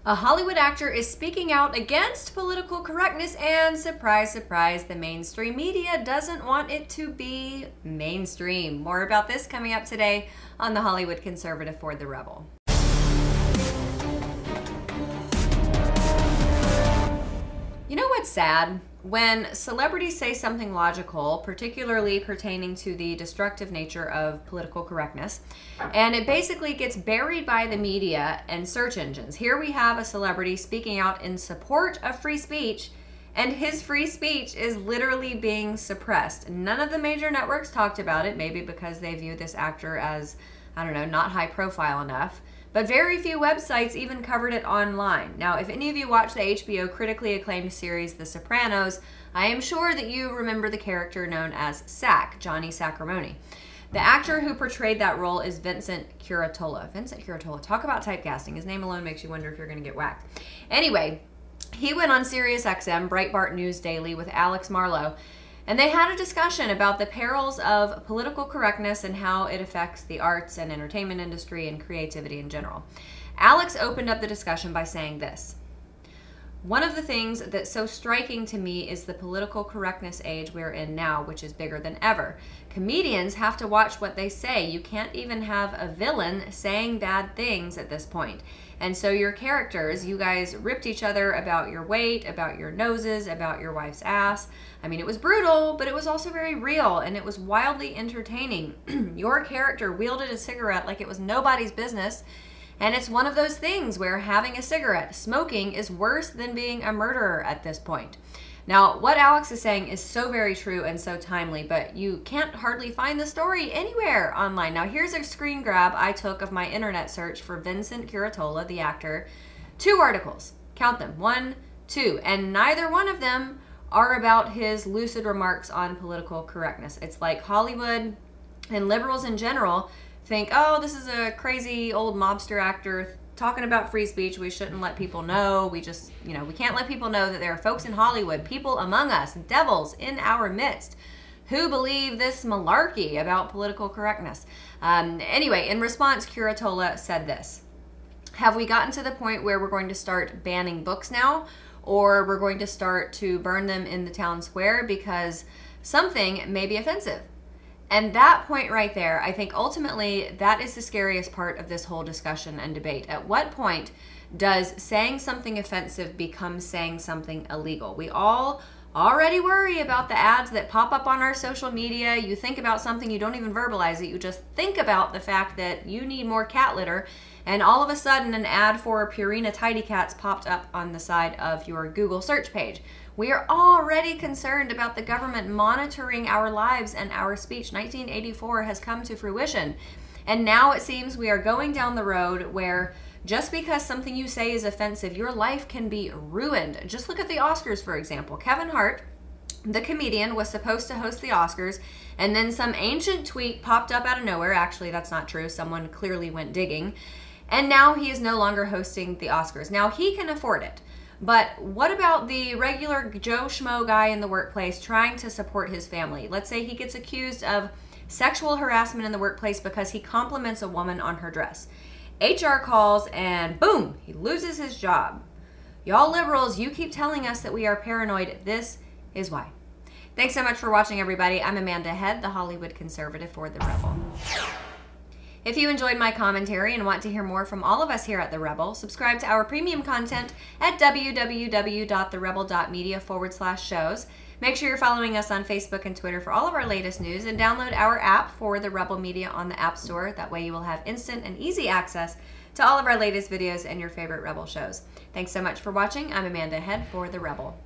A Hollywood actor is speaking out against political correctness, and surprise, surprise, the mainstream media doesn't want it to be mainstream. More about this coming up today on The Hollywood Conservative for The Rebel. You know what's sad? When celebrities say something logical, particularly pertaining to the destructive nature of political correctness, and it basically gets buried by the media and search engines. Here we have a celebrity speaking out in support of free speech, and his free speech is literally being suppressed. None of the major networks talked about it, maybe because they view this actor as, I don't know, not high profile enough. But very few websites even covered it online. Now, if any of you watch the HBO critically acclaimed series The Sopranos, I am sure that you remember the character known as Sack, Johnny Sacrimoni. The actor who portrayed that role is Vincent Curatola. Vincent Curatola, talk about typecasting. His name alone makes you wonder if you're going to get whacked. Anyway, he went on SiriusXM, Breitbart News Daily, with Alex Marlow, and they had a discussion about the perils of political correctness and how it affects the arts and entertainment industry and creativity in general. Alex opened up the discussion by saying this: "One of the things that's so striking to me is the political correctness age we're in now, which is bigger than ever. Comedians have to watch what they say. You can't even have a villain saying bad things at this point. And so your characters, you guys ripped each other about your weight, about your noses, about your wife's ass. I mean, it was brutal, but it was also very real, and it was wildly entertaining. Your character wielded a cigarette like it was nobody's business. And it's one of those things where having a cigarette, smoking, is worse than being a murderer at this point." Now, what Alex is saying is so very true and so timely, but you can't hardly find the story anywhere online. Now, here's a screen grab I took of my internet search for Vincent Curatola, the actor. 2 articles. Count them. 1, 2. And neither one of them are about his lucid remarks on political correctness. It's like Hollywood and liberals in general think, oh, this is a crazy old mobster actor talking about free speech. We shouldn't let people know. We just, we can't let people know that there are folks in Hollywood, people among us, devils in our midst, who believe this malarkey about political correctness. Anyway, in response, Curatola said this: "Have we gotten to the point where we're going to start banning books now? Or we're going to start to burn them in the town square because something may be offensive?" And that point right there, I think ultimately that is the scariest part of this whole discussion and debate. At what point does saying something offensive become saying something illegal? We all already worry about the ads that pop up on our social media. You think about something, you don't even verbalize it. You just think about the fact that you need more cat litter, and all of a sudden an ad for Purina Tidy Cats popped up on the side of your Google search page. We are already concerned about the government monitoring our lives and our speech. 1984 has come to fruition. And now it seems we are going down the road where just because something you say is offensive, your life can be ruined. Just look at the Oscars, for example. Kevin Hart, the comedian, was supposed to host the Oscars, and then some ancient tweet popped up out of nowhere. Actually, that's not true. Someone clearly went digging. And now he is no longer hosting the Oscars. Now, he can afford it. But what about the regular Joe Schmo guy in the workplace trying to support his family? Let's say he gets accused of sexual harassment in the workplace because he compliments a woman on her dress. HR calls and boom, he loses his job. Y'all liberals, you keep telling us that we are paranoid. This is why. Thanks so much for watching, everybody. I'm Amanda Head, the Hollywood Conservative for The Rebel. If you enjoyed my commentary and want to hear more from all of us here at The Rebel, subscribe to our premium content at www.therebel.media/shows. Make sure you're following us on Facebook and Twitter for all of our latest news, and download our app for The Rebel Media on the App Store. That way you will have instant and easy access to all of our latest videos and your favorite Rebel shows. Thanks so much for watching. I'm Amanda Head for The Rebel.